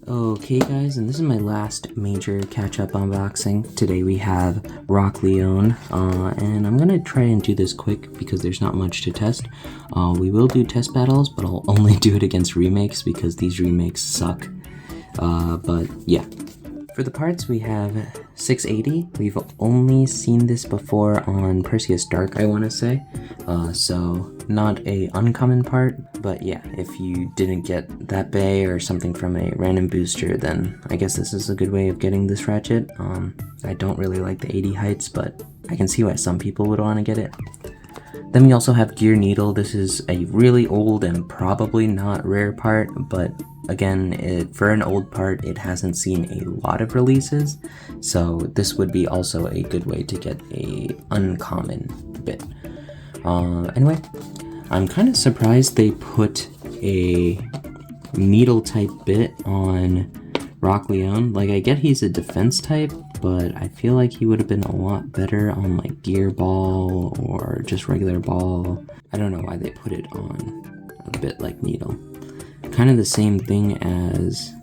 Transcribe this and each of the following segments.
Okay guys, and this is my last major catch-up unboxing. Today we have Rock Leone, and I'm gonna try and do this quick because there's not much to test. We will do test battles, but I'll only do it against remakes because these remakes suck. But yeah. For the parts, we have 680. We've only seen this before on Perseus Dark, I want to say. So not a uncommon part, but yeah, if you didn't get that bay or something from a random booster, then I guess this is a good way of getting this ratchet. I don't really like the 80 heights, but I can see why some people would want to get it. Then we also have Gear Needle. This is a really old and probably not rare part, but again, for an old part, it hasn't seen a lot of releases, so this would be also a good way to get a uncommon bit. Anyway, I'm kind of surprised they put a needle type bit on Rock Leone. Like, I get he's a defense type, but I feel like he would have been a lot better on like Gear Ball or just regular Ball. I don't know why they put it on a bit like Needle. Kind of the same thing as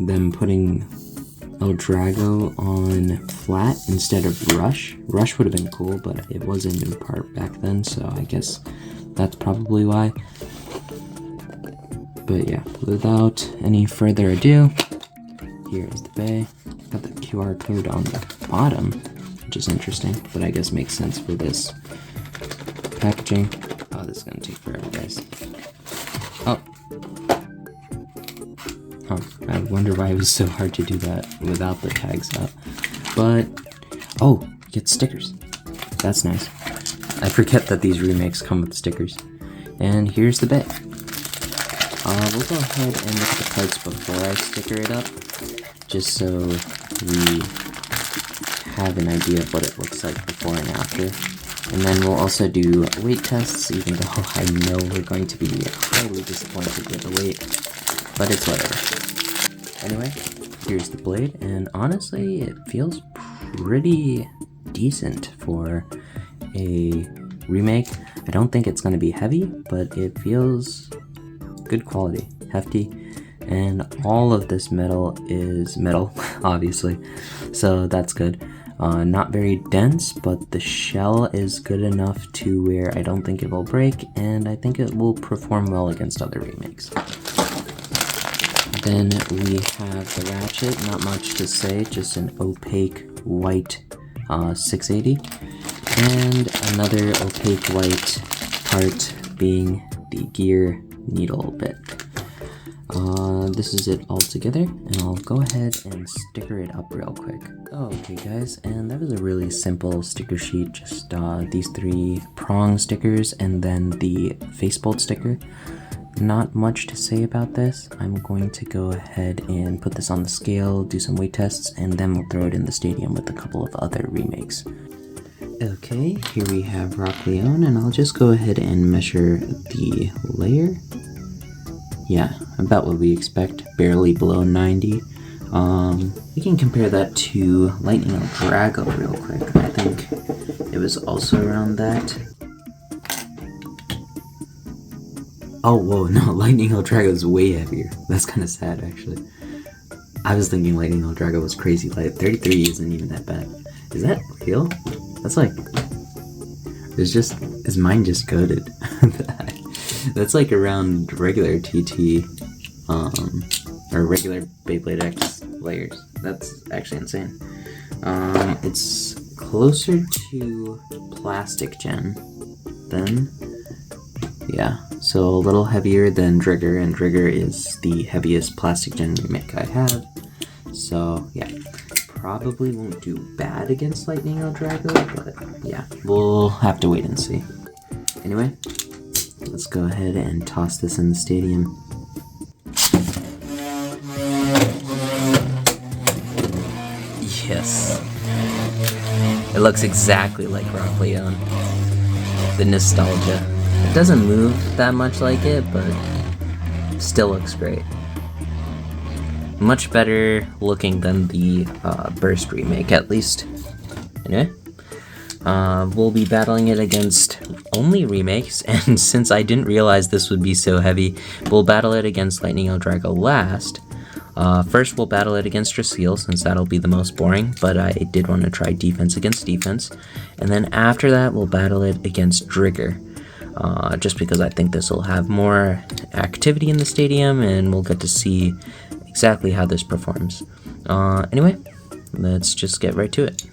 them putting El Drago on flat instead of Rush. Rush would have been cool, but it was a new part back then, so I guess that's probably why. But yeah, without any further ado, here is the bay. Got the QR code on the bottom, which is interesting, but I guess makes sense for this packaging. Oh, this is gonna take forever, guys. Oh. Huh, I wonder why it was so hard to do that without the tags up. But, oh, you get stickers. That's nice. I forget that these remakes come with stickers. And here's the bay. We'll go ahead and look at the parts before I sticker it up, just so we have an idea of what it looks like before and after. And then we'll also do weight tests, even though I know we're going to be highly disappointed with the weight, but it's whatever. Anyway, here's the blade, and honestly, it feels pretty decent for a remake. I don't think it's going to be heavy, but it feels good quality, hefty, and all of this metal is metal, obviously, so that's good. Not very dense, but the shell is good enough to where I don't think it will break, and I think it will perform well against other remakes. Then we have the ratchet, not much to say, just an opaque white 680, and another opaque white part being the gear needle bit. This is it all together, and I'll go ahead and sticker it up real quick. Okay guys, and that was a really simple sticker sheet, just these 3 prong stickers and then the facebolt sticker. Not much to say about this. I'm going to go ahead and put this on the scale, do some weight tests, and then we'll throw it in the stadium with a couple of other remakes. Okay, here we have Rock Leone, and I'll just go ahead and measure the layer. Yeah, about what we expect, barely below 90. We can compare that to Lightning El Drago real quick. I think it was also around that. Oh, whoa, no, Lightning El Drago is way heavier. That's kind of sad, actually. I was thinking Lightning El Drago was crazy light. 33 isn't even that bad. Is that real? That's like... Is mine just coded? That's like around regular TT, or regular Beyblade X layers. That's actually insane. It's closer to Plastic Gen then. Yeah, so a little heavier than Drigger, and Drigger is the heaviest Plastic Gen remake I have. So yeah, probably won't do bad against Lightning El Drago, but yeah, we'll have to wait and see. Anyway, let's go ahead and toss this in the stadium. Yes. It looks exactly like Rock Leone. The nostalgia. It doesn't move that much like it, but still looks great. Much better looking than the Burst remake, at least. Anyway, we'll be battling it against only remakes, and since I didn't realize this would be so heavy, we'll battle it against Lightning El Drago last. First, we'll battle it against Draciel, since that'll be the most boring, but I did want to try defense against defense. And then after that, we'll battle it against Drigger, just because I think this will have more activity in the stadium, and we'll get to see exactly how this performs. Anyway, let's just get right to it.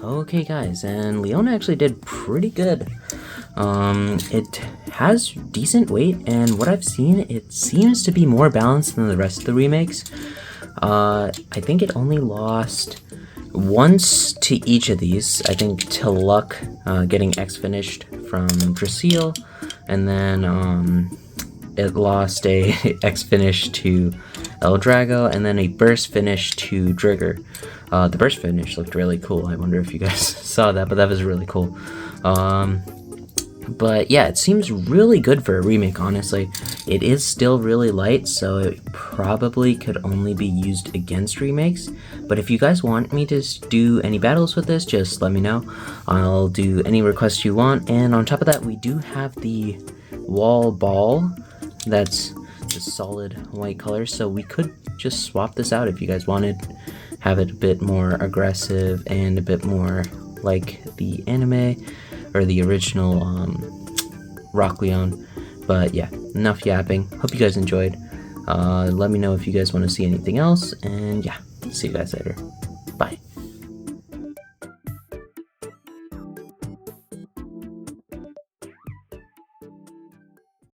Okay guys, and Leone actually did pretty good. It has decent weight, and what I've seen, it seems to be more balanced than the rest of the remakes. I think it only lost once to each of these. I think to Luck, getting X finished from Draciel, and then it lost a X finish to El Drago, and then a burst finish to Drigger. The burst finish looked really cool. I wonder if you guys saw that, but that was really cool. But yeah, it seems really good for a remake, honestly. It is still really light, so it probably could only be used against remakes. But if you guys want me to do any battles with this, just let me know. I'll do any requests you want. And on top of that, we do have the wall ball. That's the solid white color, so we could just swap this out if you guys wanted. Have it a bit more aggressive and a bit more like the anime or the original Rock Leone. But yeah, enough yapping. Hope you guys enjoyed. Let me know if you guys want to see anything else, and yeah, see you guys later.